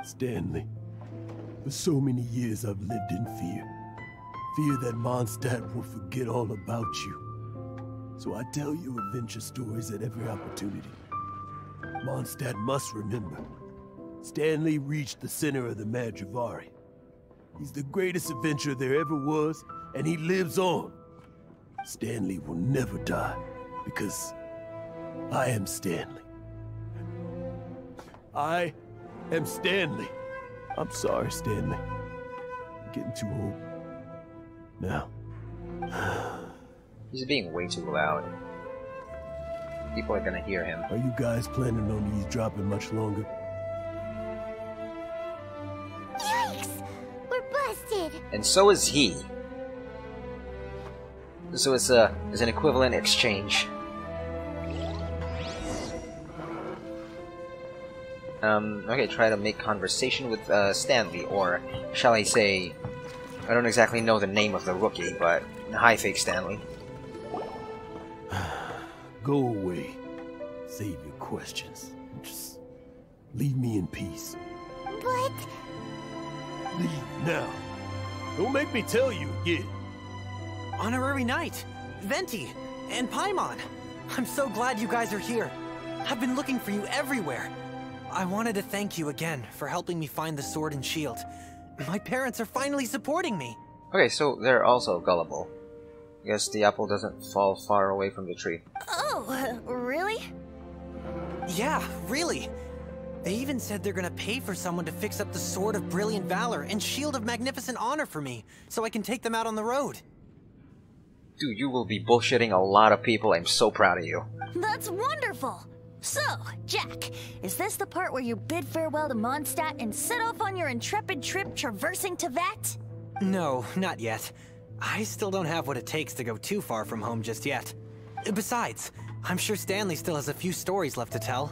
Speaker 8: Stanley, for so many years I've lived in fear. Fear that Mondstadt will forget all about you. So I tell you adventure stories at every opportunity. Mondstadt must remember. Stanley reached the center of the Madrivari. He's the greatest adventurer there ever was, and he lives on. Stanley will never die, because I am Stanley. I am Stanley. I'm sorry, Stanley. I'm getting too old. Now.
Speaker 1: He's being way too loud. People are gonna hear him.
Speaker 8: Are you guys planning on eavesdropping much longer?
Speaker 2: Yikes! We're busted!
Speaker 1: And so is he. So it's an equivalent exchange. Okay, try to make conversation with Stanley, or shall I say, I don't exactly know the name of the rookie, but hi, fake Stanley.
Speaker 8: Go away. Save your questions. Just leave me in peace.
Speaker 2: But...
Speaker 8: Leave now. Don't make me tell you again.
Speaker 7: Honorary Knight, Venti, and Paimon. I'm so glad you guys are here. I've been looking for you everywhere. I wanted to thank you again for helping me find the sword and shield. My parents are finally supporting me.
Speaker 1: Okay, so they're also gullible. Guess the apple doesn't fall far away from the tree.
Speaker 3: Oh, really?
Speaker 7: Yeah, really. They even said they're gonna pay for someone to fix up the Sword of Brilliant Valor and Shield of Magnificent Honor for me, so I can take them out on the road.
Speaker 1: Dude, you will be bullshitting a lot of people. I'm so proud of you.
Speaker 3: That's wonderful! So, Jack, is this the part where you bid farewell to Mondstadt and set off on your intrepid trip traversing Tevat?
Speaker 7: No, not yet. I still don't have what it takes to go too far from home just yet. Besides, I'm sure Stanley still has a few stories left to tell.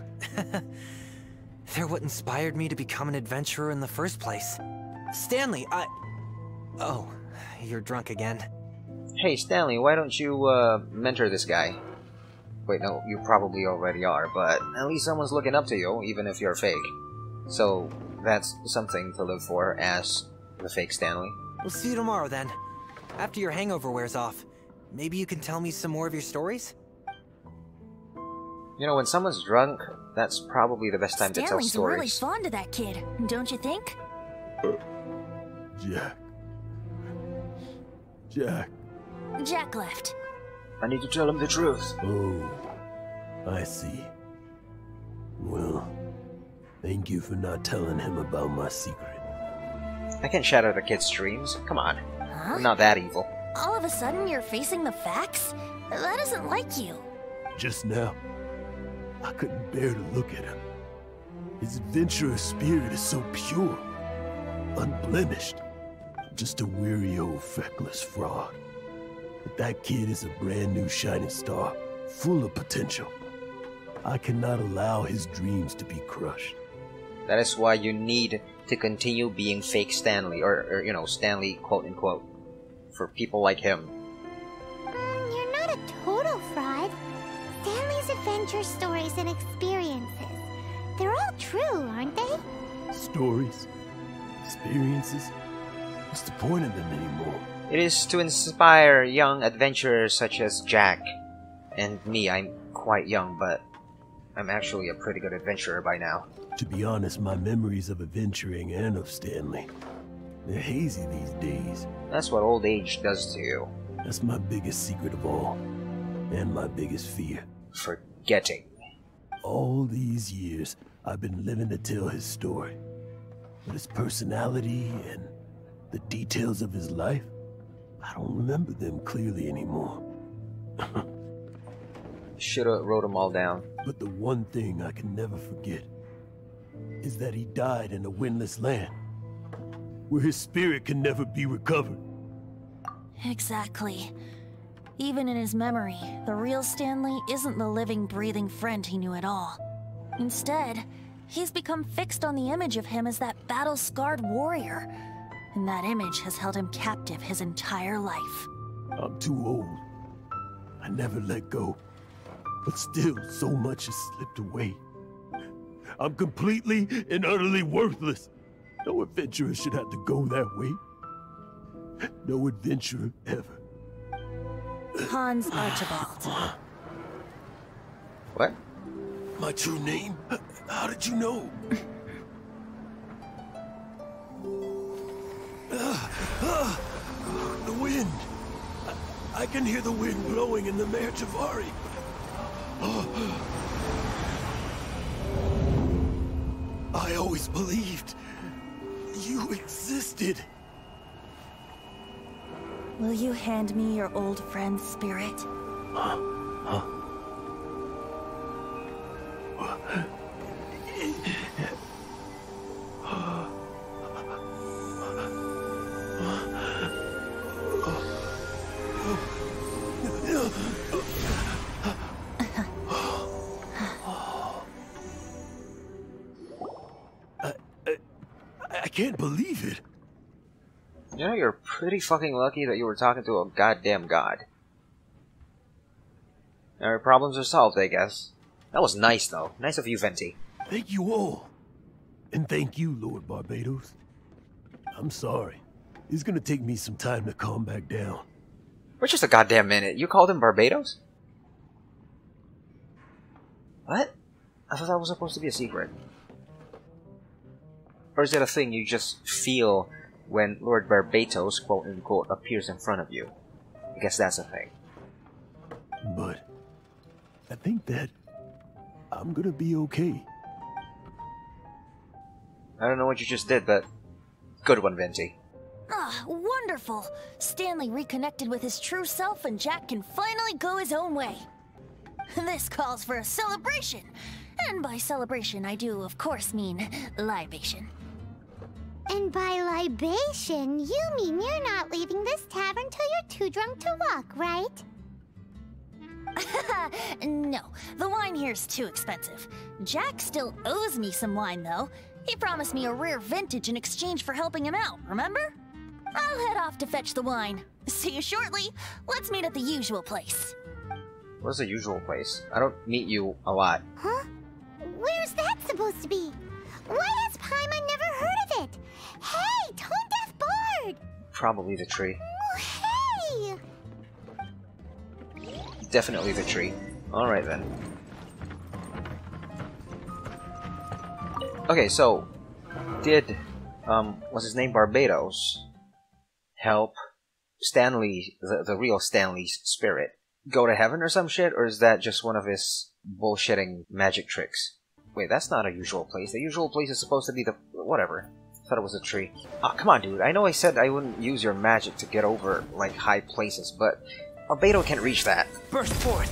Speaker 7: They're what inspired me to become an adventurer in the first place. Stanley, Oh, you're drunk again.
Speaker 1: Hey, Stanley, why don't you, mentor this guy? Wait, no, you probably already are, but at least someone's looking up to you, even if you're fake. So, that's something to live for as the fake Stanley.
Speaker 7: We'll see you tomorrow then. After your hangover wears off. Maybe you can tell me some more of your stories?
Speaker 1: You know, when someone's drunk, that's probably the best time to tell
Speaker 3: Stanley's
Speaker 1: stories.
Speaker 3: really fond of that kid, don't you think?
Speaker 8: Jack. Jack.
Speaker 3: Jack left.
Speaker 1: I need to tell him the truth.
Speaker 8: Oh, I see. Well, thank you for not telling him about my secret.
Speaker 1: I can't shatter the kid's dreams. Come on.
Speaker 3: Huh?
Speaker 1: I'm not that evil.
Speaker 3: All of a sudden you're facing the facts? That isn't like you.
Speaker 8: Just now, I couldn't bear to look at him. His adventurous spirit is so pure, unblemished. Just a weary old feckless fraud. But that kid is a brand new shining star, full of potential. I cannot allow his dreams to be crushed.
Speaker 1: That is why you need to continue being fake Stanley, or you know, Stanley quote-unquote, for people like him.
Speaker 2: You're not a total fraud. Stanley's adventure stories and experiences. They're all true, aren't they?
Speaker 8: Stories? Experiences? What's the point of them anymore?
Speaker 1: It is to inspire young adventurers such as Jack. And me, I'm quite young, but I'm actually a pretty good adventurer by now.
Speaker 8: To be honest, my memories of adventuring and of Stanley, they're hazy these days.
Speaker 1: That's what old age does to you.
Speaker 8: That's my biggest secret of all, and my biggest fear.
Speaker 1: Forgetting.
Speaker 8: All these years, I've been living to tell his story. But his personality and the details of his life, I don't remember them clearly anymore.
Speaker 1: Should've wrote them all down.
Speaker 8: But the one thing I can never forget is that he died in a windless land, where his spirit can never be recovered.
Speaker 3: Exactly. Even in his memory, the real Stanley isn't the living, breathing friend he knew at all. Instead, he's become fixed on the image of him as that battle-scarred warrior. And that image has held him captive his entire life.
Speaker 8: I'm too old. I never let go. But still, so much has slipped away. I'm completely and utterly worthless. No adventurer should have to go that way. No adventurer ever.
Speaker 3: Hans Archibald.
Speaker 1: What?
Speaker 8: My true name? How did you know? The wind. I can hear the wind blowing in the Mare Javari. I always believed you existed.
Speaker 3: Will you hand me your old friend's spirit?
Speaker 8: I can't believe it.
Speaker 1: You know, you're pretty fucking lucky that you were talking to a goddamn god. Our problems are solved, I guess. That was nice, though. Nice of you, Venti.
Speaker 8: Thank you all. And thank you, Lord Barbados. I'm sorry. It's gonna take me some time to calm back down.
Speaker 1: For just a goddamn minute, you called him Barbados? What? I thought that was supposed to be a secret. Or is it a thing you just feel when Lord Barbatos, quote-unquote, appears in front of you? I guess that's a thing.
Speaker 8: But I think that I'm gonna be okay.
Speaker 1: I don't know what you just did, but good one, Venti.
Speaker 3: Ah, wonderful! Stanley reconnected with his true self and Jack can finally go his own way. This calls for a celebration. And by celebration, I do, of course, mean libation.
Speaker 2: And by libation, you mean you're not leaving this tavern till you're too drunk to walk, right?
Speaker 3: No, the wine here's too expensive. Jack still owes me some wine, though. He promised me a rare vintage in exchange for helping him out, remember? I'll head off to fetch the wine. See you shortly. Let's meet at the usual place.
Speaker 1: What's the usual place? I don't meet you a lot.
Speaker 2: Huh? Where's that supposed to be? Why has Paimon never heard of it? Hey, Tone Deaf Bard!
Speaker 1: Probably the tree.
Speaker 2: Oh, hey!
Speaker 1: Definitely the tree. Alright then. Okay, so did what's his name, Barbados, help Stanley, the real Stanley's spirit, go to heaven or some shit, or is that just one of his bullshitting magic tricks? Wait, that's not a usual place. The usual place is supposed to be the whatever. I thought it was a tree. Ah, come on, dude. I know I said I wouldn't use your magic to get over like high places, but Barbados can't reach that.
Speaker 5: Burst forth!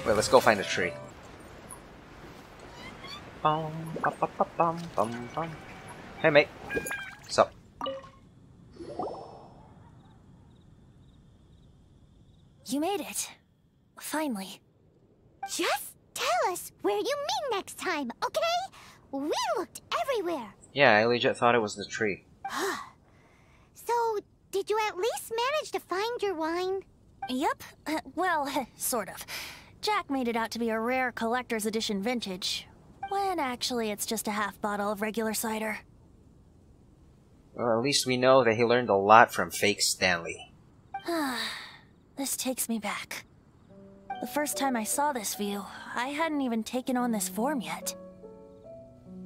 Speaker 1: Wait, let's go find a tree. Bum, bum, bum, bum, bum, bum. Hey, mate. What's up?
Speaker 3: You made it. Finally.
Speaker 2: Just tell us where you meet next time, okay? We looked everywhere.
Speaker 1: Yeah, I legit thought it was the tree.
Speaker 2: So, did you at least manage to find your wine?
Speaker 3: Yep. Well, sort of. Jack made it out to be a rare collector's edition vintage, when actually it's just a half bottle of regular cider.
Speaker 1: Well, at least we know that he learned a lot from fake Stanley.
Speaker 3: This takes me back. The first time I saw this view, I hadn't even taken on this form yet.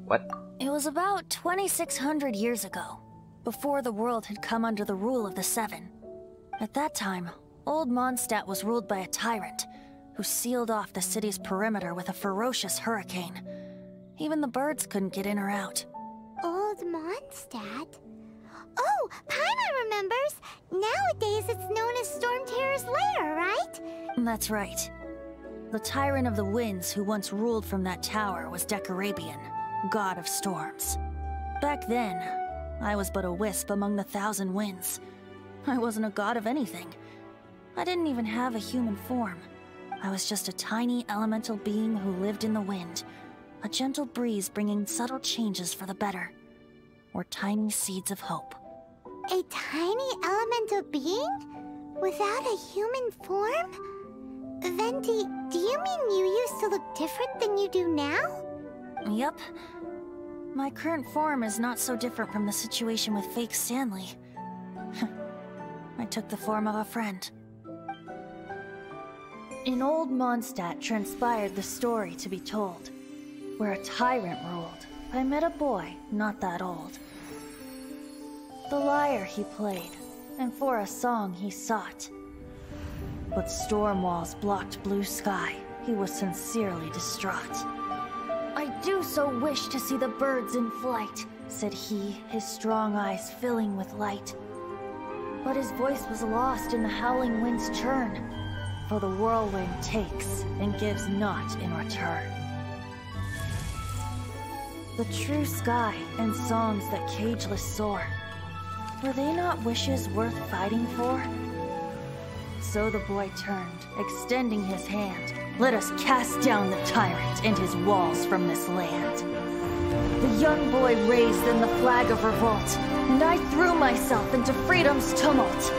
Speaker 1: What?
Speaker 3: It was about 2,600 years ago, before the world had come under the rule of the Seven. At that time, Old Mondstadt was ruled by a tyrant, who sealed off the city's perimeter with a ferocious hurricane. Even the birds couldn't get in or out.
Speaker 2: Old Mondstadt? Oh, Paimon remembers! Nowadays it's known as Storm Terror's lair, right?
Speaker 3: That's right. The Tyrant of the Winds who once ruled from that tower was Decarabian, god of storms. Back then, I was but a wisp among the thousand winds. I wasn't a god of anything. I didn't even have a human form. I was just a tiny elemental being who lived in the wind, a gentle breeze bringing subtle changes for the better, or tiny seeds of hope.
Speaker 2: A tiny elemental being? Without a human form? Venti, do you mean you used to look different than you do now?
Speaker 3: Yep. My current form is not so different from the situation with fake Stanley. I took the form of a friend. In old Mondstadt transpired the story to be told, where a tyrant ruled. I met a boy not that old. The lyre he played, and for a song he sought. But storm walls blocked blue sky, he was sincerely distraught. I do so wish to see the birds in flight, said he, his strong eyes filling with light. But his voice was lost in the howling wind's churn, for the whirlwind takes and gives not in return. The true sky and songs that cageless soar, were they not wishes worth fighting for? So the boy turned, extending his hand. Let us cast down the tyrant and his walls from this land. The young boy raised then the flag of revolt, and I threw myself into freedom's tumult.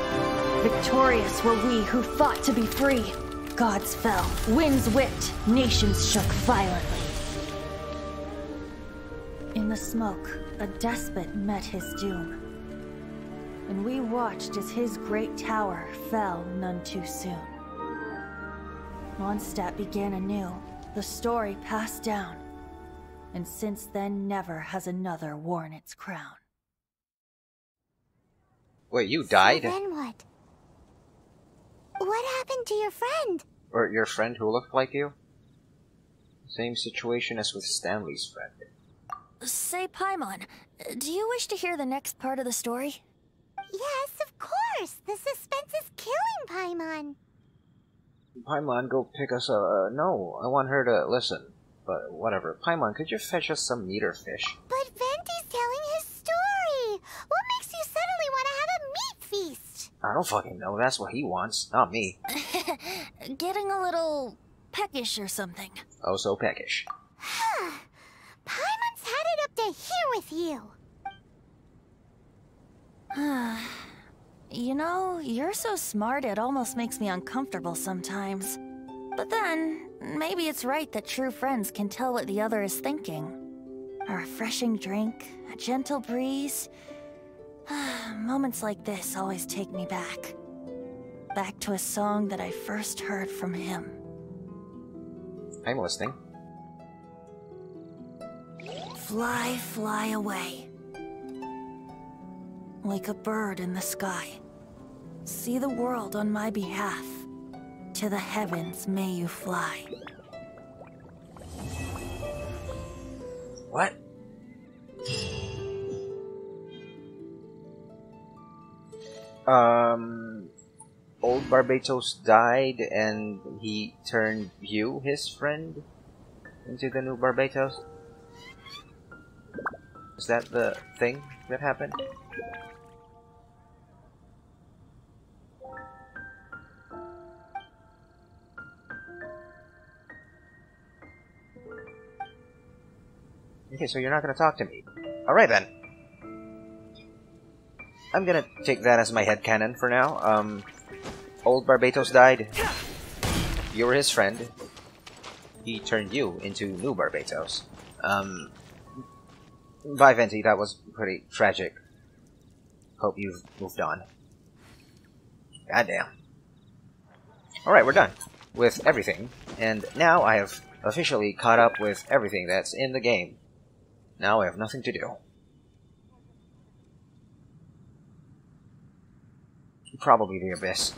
Speaker 3: Victorious were we who fought to be free. Gods fell, winds whipped, nations shook violently. In the smoke, a despot met his doom, and we watched as his great tower fell none too soon. Mondstadt began anew, the story passed down, and since then never has another worn its crown.
Speaker 1: Wait, you died?
Speaker 2: So then what? What happened to your friend?
Speaker 1: Or your friend who looked like you? Same situation as with Stanley's friend.
Speaker 3: Say, Paimon, do you wish to hear the next part of the story?
Speaker 2: Yes, of course. The suspense is killing Paimon.
Speaker 1: Paimon, go pick us a... no, I want her to listen. But whatever. Paimon, could you fetch us some meat or fish?
Speaker 2: But Venti's telling his story. What makes you suddenly want to have a meat feast?
Speaker 1: I don't fucking know. That's what he wants, not me.
Speaker 3: Getting a little peckish or something.
Speaker 1: Oh, so peckish.
Speaker 2: Paimon's had it up to here with you.
Speaker 3: You know, you're so smart it almost makes me uncomfortable sometimes. But then, maybe it's right that true friends can tell what the other is thinking. A refreshing drink, a gentle breeze. Moments like this always take me back. Back to a song that I first heard from him.
Speaker 1: I'm listening.
Speaker 3: Fly, fly away. Like a bird in the sky. See the world on my behalf. To the heavens may you fly.
Speaker 1: What? Old Barbatos died and he turned you, his friend, into the new Barbatos? Is that the thing that happened? Okay, so you're not gonna talk to me. Alright then. I'm gonna take that as my headcanon for now. Old Barbatos died. You were his friend. He turned you into new Barbatos. Bye, Venti, that was pretty tragic. Hope you've moved on. Goddamn. Alright, we're done with everything. And now I have officially caught up with everything that's in the game. Now I have nothing to do. Probably the Abyss.